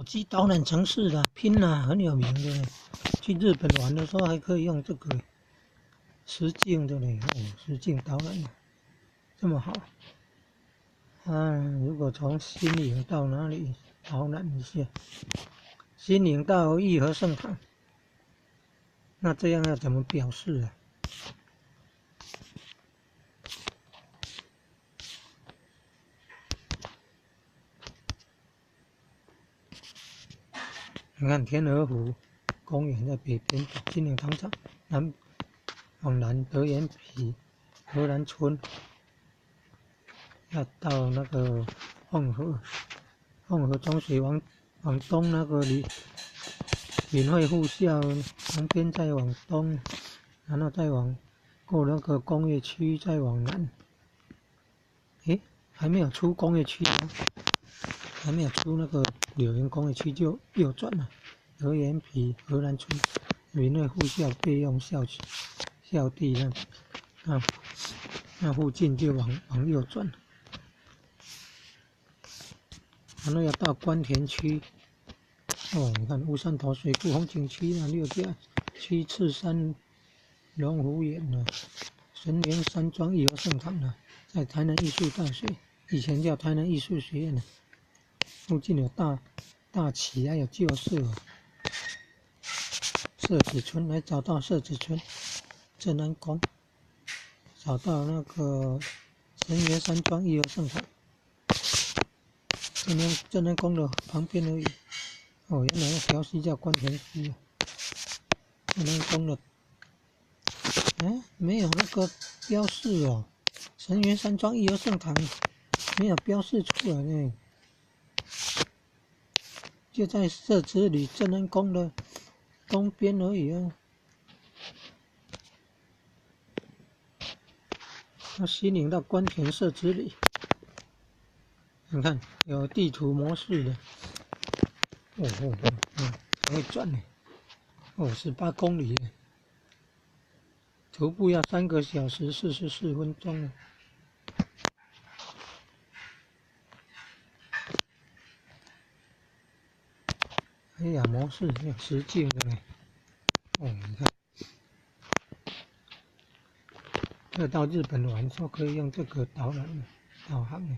机导览城市的拼啊，很有名的。去日本玩的时候还可以用这个实境的嘞，实境导览这么好。如果从新营到哪里导览一下？新营到义和圣堂，那这样要怎么表示啊？你看天鹅湖公园在北边，新营糖厂往南德延皮荷兰村，要到那个凤和中学往东那个领会附校旁边再往东，然后再过那个工业区再往南。还没有出工业区啊，还没有出那个柳营工业区就右转了。德延皮荷兰村领会附校备用校地那附近就往右转，然后要到关田区。你看乌山头水库风景区啊，六甲区赤山龙湖园啊，神莲山庄义和圣堂啊，在台南艺术大学，以前叫台南艺术学院附近有大旗，还有旧社社子村，来找到社子村镇安宫，找到那个神莲山庄义和圣堂，镇安宫的旁边而已。原来那条溪叫关田溪啊，镇安宫的。没有那个标示哦，神源山庄义和圣堂没有标示出来呢，就在社子里镇安宫的东边而已啊。那新营到关田社子里，你看有地图模式的，还会转呢，18公里呢，徒步要3个小时44分钟呢。模式有实境的呢。你看，要到日本玩，说可以用这个导航呢。